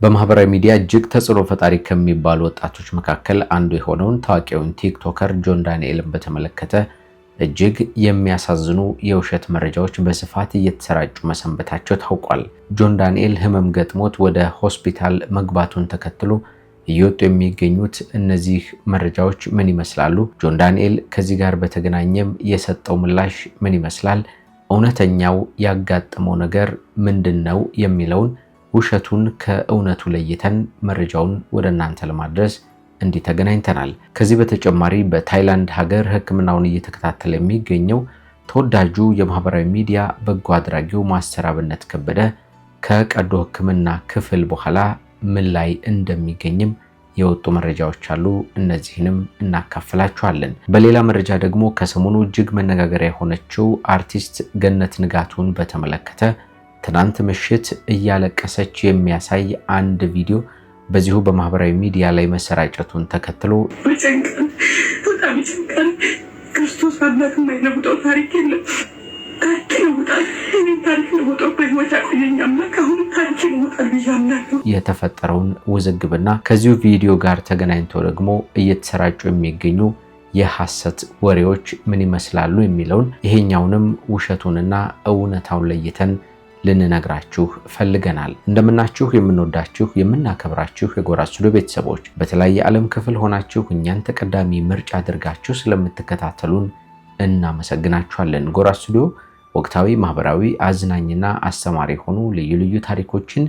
በማህበራዊ ሚዲያ እጅግ ተጽዕኖ ፈጣሪ ከሚባሉ ወጣቶች መካከል አንዱ የሆነውን ታዋቂውን ቲክቶከር ጆን ዳንኤልን በተመለከተ እጅግ የሚያሳዝኑ የውሸት መረጃዎች በስፋት እየተሰራጩ መሰንበታቸው ታውቋል። ጆን ዳንኤል ህመም ገጥሞት ወደ ሆስፒታል መግባቱን ተከትሎ እየወጡ የሚገኙት እነዚህ መረጃዎች ምን ይመስላሉ? ጆን ዳንኤል ከዚህ ጋር በተገናኘም የሰጠው ምላሽ ምን ይመስላል? እውነተኛው ያጋጠመው ነገር ምንድነው? የሚለውን ውሸቱን ከእውነቱ ለይተን መረጃውን ወደ እናንተ ለማድረስ እንዲህ ተገናኝተናል። ከዚህ በተጨማሪ በታይላንድ ሀገር ሕክምናውን እየተከታተለ የሚገኘው ተወዳጁ የማህበራዊ ሚዲያ በጎ አድራጊው ማስተር አብነት ከበደ ከቀዶ ሕክምና ክፍል በኋላ ምን ላይ እንደሚገኝም የወጡ መረጃዎች አሉ። እነዚህንም እናካፍላችኋለን። በሌላ መረጃ ደግሞ ከሰሞኑ እጅግ መነጋገሪያ የሆነችው አርቲስት ገነት ንጋቱን በተመለከተ ትናንት ምሽት እያለቀሰች የሚያሳይ አንድ ቪዲዮ በዚሁ በማህበራዊ ሚዲያ ላይ መሰራጨቱን ተከትሎ በጣም ይጨንቃል። ክርስቶስ አምላክ የማይለውጠው ታሪክ የለም። ታሪክ ይለውጣል። እኔም ታሪክ ለውጠው በህይወት ያቆየኝ አምላክ አሁን ታሪክ ይለውጣል ብዬ አምናለሁ። የተፈጠረውን ውዝግብና ከዚሁ ቪዲዮ ጋር ተገናኝቶ ደግሞ እየተሰራጩ የሚገኙ የሐሰት ወሬዎች ምን ይመስላሉ የሚለውን ይሄኛውንም ውሸቱንና እውነታውን ለይተን ልንነግራችሁ ፈልገናል። እንደምናችሁ የምንወዳችሁ የምናከብራችሁ የጎራ ስቱዲዮ ቤተሰቦች በተለያየ ዓለም ክፍል ሆናችሁ እኛን ተቀዳሚ ምርጫ አድርጋችሁ ስለምትከታተሉን እናመሰግናችኋለን። ጎራ ስቱዲዮ ወቅታዊ፣ ማህበራዊ፣ አዝናኝና አስተማሪ የሆኑ ልዩ ልዩ ታሪኮችን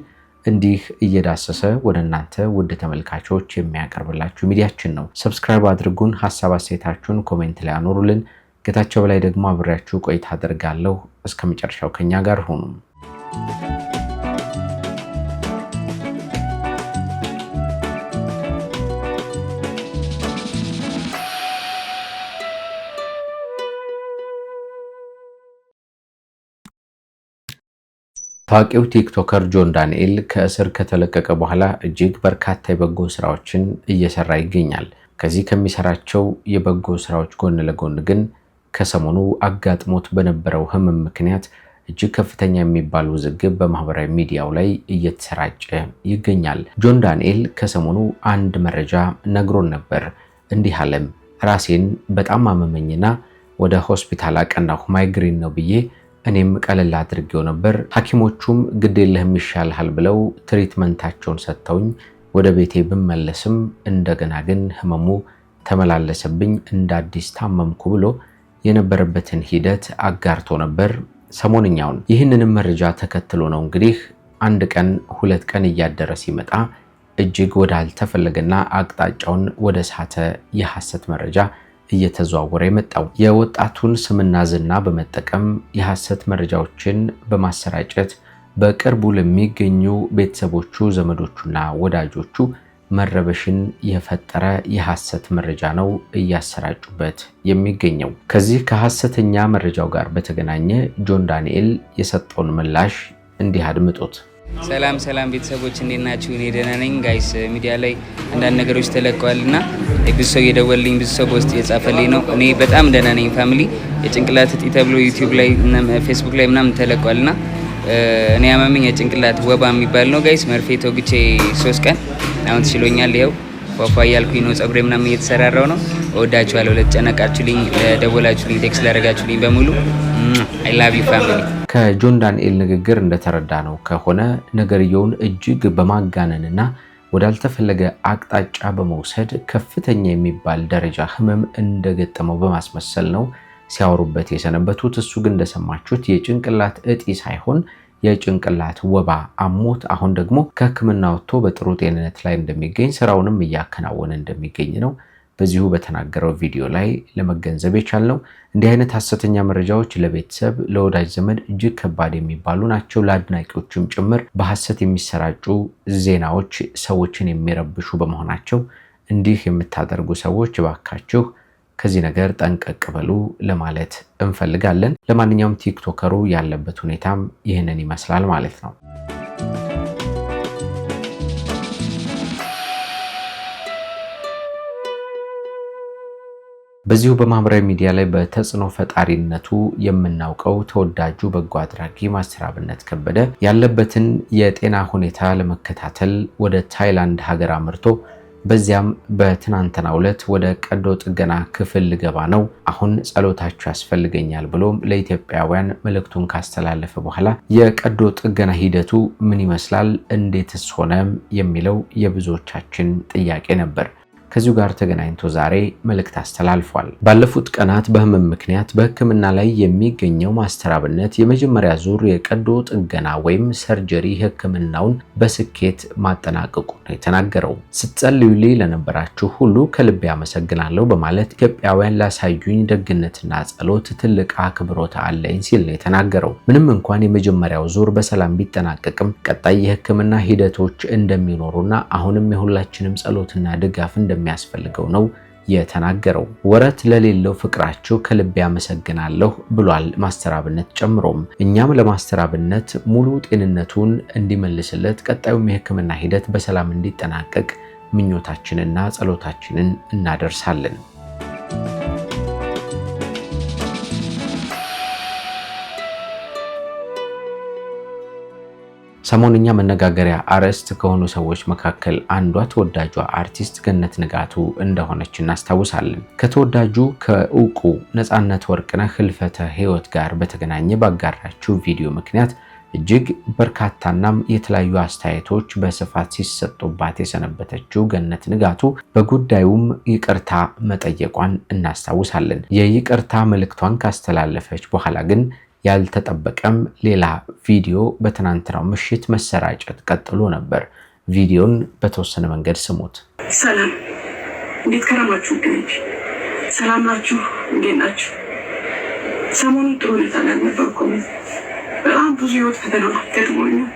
እንዲህ እየዳሰሰ ወደ እናንተ ውድ ተመልካቾች የሚያቀርብላችሁ ሚዲያችን ነው። ሰብስክራይብ አድርጉን፣ ሐሳብ አስተያየታችሁን ኮሜንት ላይ አኖሩልን። ጌታቸው በላይ ደግሞ አብሬያችሁ ቆይታ አደርጋለሁ። እስከ መጨረሻው ከኛ ጋር ሆኑ። ታዋቂው ቲክቶከር ጆን ዳንኤል ከእስር ከተለቀቀ በኋላ እጅግ በርካታ የበጎ ስራዎችን እየሰራ ይገኛል። ከዚህ ከሚሰራቸው የበጎ ስራዎች ጎን ለጎን ግን ከሰሞኑ አጋጥሞት በነበረው ህመም ምክንያት እጅግ ከፍተኛ የሚባል ውዝግብ በማህበራዊ ሚዲያው ላይ እየተሰራጨ ይገኛል። ጆን ዳንኤል ከሰሞኑ አንድ መረጃ ነግሮን ነበር። እንዲህ አለም፣ ራሴን በጣም አመመኝና ወደ ሆስፒታል አቀናሁ። ማይግሬን ነው ብዬ እኔም ቀለል አድርጌው ነበር። ሐኪሞቹም ግድ የለህም ይሻልሃል ብለው ትሪትመንታቸውን ሰጥተውኝ ወደ ቤቴ ብመለስም እንደገና ግን ህመሙ ተመላለሰብኝ፣ እንደ አዲስ ታመምኩ ብሎ የነበረበትን ሂደት አጋርቶ ነበር። ሰሞንኛውን ይህንንም መረጃ ተከትሎ ነው እንግዲህ አንድ ቀን ሁለት ቀን እያደረ ሲመጣ እጅግ ወዳልተፈለገና አቅጣጫውን ወደ ሳተ የሐሰት መረጃ እየተዘዋወረ የመጣው። የወጣቱን ስምና ዝና በመጠቀም የሐሰት መረጃዎችን በማሰራጨት በቅርቡ ለሚገኙ ቤተሰቦቹ፣ ዘመዶቹና ወዳጆቹ መረበሽን የፈጠረ የሐሰት መረጃ ነው እያሰራጩበት የሚገኘው። ከዚህ ከሐሰተኛ መረጃው ጋር በተገናኘ ጆን ዳንኤል የሰጠውን ምላሽ እንዲህ አድምጡት። ሰላም ቤተሰቦች እንዴት ናችሁ? እኔ ደህና ነኝ። ጋይስ ሚዲያ ላይ አንዳንድ ነገሮች ተለቀዋልና ብዙ ሰው የደወልልኝ፣ ብዙ ሰው በውስጥ የጻፈልኝ ነው። እኔ በጣም ደህና ነኝ። ፋሚሊ የጭንቅላት እጢ ተብሎ ዩቲዩብ ላይ እና ፌስቡክ ላይ ምናምን ተለቀዋልና እኔ ያመመኝ የጭንቅላት ወባ የሚባል ነው ጋይስ። መርፌ ተወግቼ 3 ቀን አሁን ተሽሎኛል። ይኸው ፏፏ እያልኩኝ ነው። ጸጉሬ ምናምን እየተሰራራው ነው። እወዳችኋለሁ። ለተጨነቃችሁልኝ፣ ለደወላችሁልኝ፣ ቴክስት ላደረጋችሁልኝ በሙሉ አይ ላቭ ዩ ፋሚሊ። ከጆን ዳንኤል ንግግር እንደተረዳ ነው ከሆነ ነገርየውን እጅግ በማጋነንና ወዳልተፈለገ አቅጣጫ በመውሰድ ከፍተኛ የሚባል ደረጃ ህመም እንደገጠመው በማስመሰል ነው ሲያወሩበት የሰነበቱት። እሱ ግን እንደሰማችሁት የጭንቅላት እጢ ሳይሆን የጭንቅላት ወባ አሞት አሁን ደግሞ ከህክምና ወጥቶ በጥሩ ጤንነት ላይ እንደሚገኝ ስራውንም እያከናወነ እንደሚገኝ ነው በዚሁ በተናገረው ቪዲዮ ላይ ለመገንዘብ የቻልነው። እንዲህ አይነት ሐሰተኛ መረጃዎች ለቤተሰብ፣ ለወዳጅ ዘመድ እጅግ ከባድ የሚባሉ ናቸው። ለአድናቂዎችም ጭምር በሐሰት የሚሰራጩ ዜናዎች ሰዎችን የሚረብሹ በመሆናቸው እንዲህ የምታደርጉ ሰዎች እባካችሁ ከዚህ ነገር ጠንቀቅ በሉ ለማለት እንፈልጋለን። ለማንኛውም ቲክቶከሩ ያለበት ሁኔታም ይህንን ይመስላል ማለት ነው። በዚሁ በማህበራዊ ሚዲያ ላይ በተጽዕኖ ፈጣሪነቱ የምናውቀው ተወዳጁ በጎ አድራጊ ማስተር አብነት ከበደ ያለበትን የጤና ሁኔታ ለመከታተል ወደ ታይላንድ ሀገር አምርቶ በዚያም በትናንትናው ዕለት ወደ ቀዶ ጥገና ክፍል ልገባ ነው፣ አሁን ጸሎታችሁ ያስፈልገኛል ብሎም ለኢትዮጵያውያን መልእክቱን ካስተላለፈ በኋላ የቀዶ ጥገና ሂደቱ ምን ይመስላል፣ እንዴትስ ሆነም የሚለው የብዙዎቻችን ጥያቄ ነበር። ከዚሁ ጋር ተገናኝቶ ዛሬ መልእክት አስተላልፏል። ባለፉት ቀናት በህመም ምክንያት በሕክምና ላይ የሚገኘው ማስተር አብነት የመጀመሪያ ዙር የቀዶ ጥገና ወይም ሰርጀሪ ሕክምናውን በስኬት ማጠናቀቁ ነው የተናገረው። ስትጸልዩልኝ ለነበራችሁ ሁሉ ከልቤ አመሰግናለሁ በማለት ኢትዮጵያውያን ላሳዩኝ ደግነትና ጸሎት ትልቅ አክብሮት አለኝ ሲል ነው የተናገረው። ምንም እንኳን የመጀመሪያው ዙር በሰላም ቢጠናቀቅም ቀጣይ የሕክምና ሂደቶች እንደሚኖሩና አሁንም የሁላችንም ጸሎትና ድጋፍ የሚያስፈልገው ነው የተናገረው። ወረት ለሌለው ፍቅራችሁ ከልቤ አመሰግናለሁ ብሏል ማስተር አብነት። ጨምሮም እኛም ለማስተር አብነት ሙሉ ጤንነቱን እንዲመልስለት ቀጣዩም የሕክምና ሂደት በሰላም እንዲጠናቀቅ ምኞታችንና ጸሎታችንን እናደርሳለን። ሰሞንኛ መነጋገሪያ አርዕስት ከሆኑ ሰዎች መካከል አንዷ ተወዳጇ አርቲስት ገነት ንጋቱ እንደሆነች እናስታውሳለን። ከተወዳጁ ከእውቁ ነፃነት ወርቅነህ ህልፈተ ህይወት ጋር በተገናኘ ባጋራችው ቪዲዮ ምክንያት እጅግ በርካታናም የተለያዩ አስተያየቶች በስፋት ሲሰጡባት የሰነበተችው ገነት ንጋቱ በጉዳዩም ይቅርታ መጠየቋን እናስታውሳለን። የይቅርታ መልእክቷን ካስተላለፈች በኋላ ግን ያልተጠበቀም ሌላ ቪዲዮ በትናንትናው ምሽት መሰራጨት ቀጥሎ ነበር። ቪዲዮን በተወሰነ መንገድ ስሙት። ሰላም፣ እንዴት ከረማችሁ? ሰላም ናችሁ? እንዴት ናችሁ? ሰሞኑን ጥሩ ሁኔታ ላይ ነበርኩ። በጣም ብዙ ህይወት ፈተናዎች ገጥሞኛል።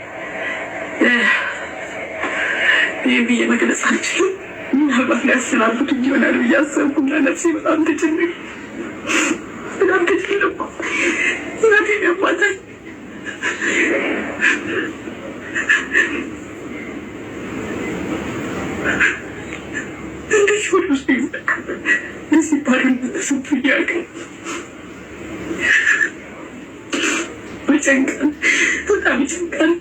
ይህ ብዬ መግለጽ አልችልም። ምናልባት ሊያሰናብቱ ይሆናል ብዬ አሰብኩና ነፍሴ በጣም ተጨነቀ። በጣም ተጨነቅኩ። እናቴን ያማታል። እንደዚህ ወደ ውስጥ ይዘቃል። እዚህ ባዶነት ተሰምቶኛል። በጨንቀን በጣም ይጨንቃል።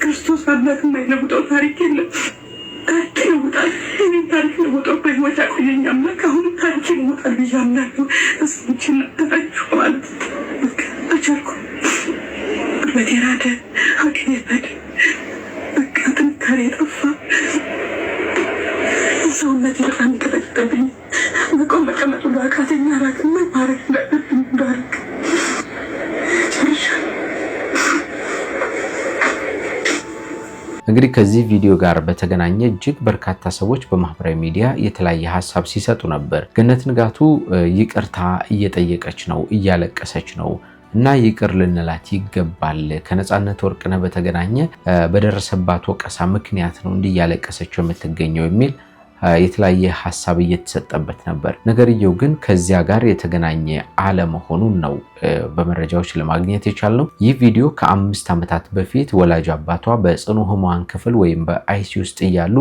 ክርስቶስ አምላክ የማይለውጠው ታሪክ የለም። ታሪክ ይለውጣል። እኔም ታሪክ ለውጠው በህይወት ያቆየኝ አምላክ አሁንም ታሪክ ይለውጣል ብዬ አምናለሁ። ተስፋችን ተፈችሁ ማለት አልቻልኩም። ጉልበቴ ራደ፣ አቅሜ ራደ፣ በቃ ጥንካሬ ጠፋ። ሰውነቴ በጣም ተጠቅጠብኝ። መቆም መቀመጡ አቃተኝ። አላውቅም ምን ማድረግ እንዳለብኝ እንዳልክ እንግዲህ ከዚህ ቪዲዮ ጋር በተገናኘ እጅግ በርካታ ሰዎች በማህበራዊ ሚዲያ የተለያየ ሀሳብ ሲሰጡ ነበር። ገነት ንጋቱ ይቅርታ እየጠየቀች ነው፣ እያለቀሰች ነው እና ይቅር ልንላት ይገባል። ከነፃነት ወርቅነህ በተገናኘ በደረሰባት ወቀሳ ምክንያት ነው እንዲያለቀሰች የምትገኘው የሚል የተለያየ ሀሳብ እየተሰጠበት ነበር። ነገርየው ግን ከዚያ ጋር የተገናኘ አለመሆኑን ነው በመረጃዎች ለማግኘት የቻልነው። ይህ ቪዲዮ ከ5 ዓመታት በፊት ወላጅ አባቷ በጽኑ ህሙማን ክፍል ወይም በአይሲ ውስጥ እያሉ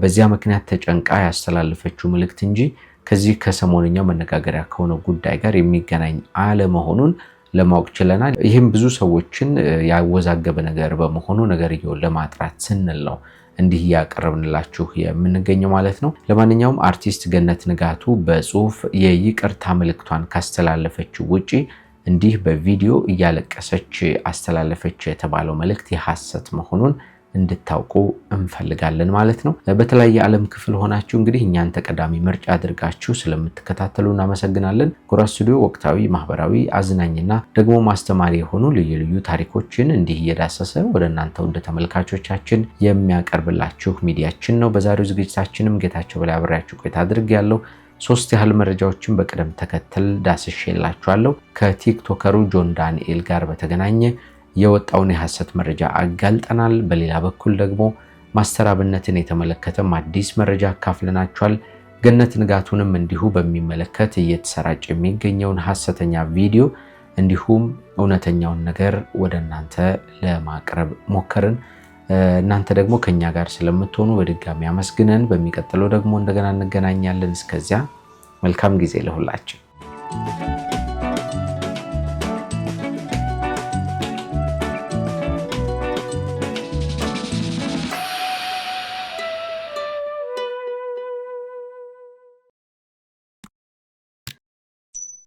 በዚያ ምክንያት ተጨንቃ ያስተላለፈችው መልእክት እንጂ ከዚህ ከሰሞንኛው መነጋገሪያ ከሆነ ጉዳይ ጋር የሚገናኝ አለመሆኑን ለማወቅ ችለናል። ይህም ብዙ ሰዎችን ያወዛገበ ነገር በመሆኑ ነገርየውን ለማጥራት ስንል ነው እንዲህ ያቀረብንላችሁ የምንገኘው ማለት ነው። ለማንኛውም አርቲስት ገነት ንጋቱ በጽሁፍ የይቅርታ መልእክቷን ካስተላለፈችው ውጪ እንዲህ በቪዲዮ እያለቀሰች አስተላለፈች የተባለው መልእክት የሐሰት መሆኑን እንድታውቁ እንፈልጋለን ማለት ነው። በተለያየ ዓለም ክፍል ሆናችሁ እንግዲህ እኛን ተቀዳሚ ምርጫ አድርጋችሁ ስለምትከታተሉ እናመሰግናለን። ጎራ ስቱዲዮ ወቅታዊ፣ ማህበራዊ፣ አዝናኝና ደግሞ ማስተማሪ የሆኑ ልዩ ልዩ ታሪኮችን እንዲህ እየዳሰሰ ወደ እናንተ ወደ ተመልካቾቻችን የሚያቀርብላችሁ ሚዲያችን ነው። በዛሬው ዝግጅታችንም ጌታቸው በላይ አብሬያችሁ ቆይታ አድርጌያለሁ። 3 ያህል መረጃዎችን በቅደም ተከተል ዳስሼላችኋለሁ። ከቲክቶከሩ ጆን ዳንኤል ጋር በተገናኘ የወጣውን የሐሰት መረጃ አጋልጠናል። በሌላ በኩል ደግሞ ማስተር አብነትን የተመለከተም አዲስ መረጃ አካፍለናችኋል። ገነት ንጋቱንም እንዲሁ በሚመለከት እየተሰራጨ የሚገኘውን ሐሰተኛ ቪዲዮ እንዲሁም እውነተኛውን ነገር ወደ እናንተ ለማቅረብ ሞከርን። እናንተ ደግሞ ከኛ ጋር ስለምትሆኑ በድጋሚ አመስግነን በሚቀጥለው ደግሞ እንደገና እንገናኛለን። እስከዚያ መልካም ጊዜ ለሁላችን።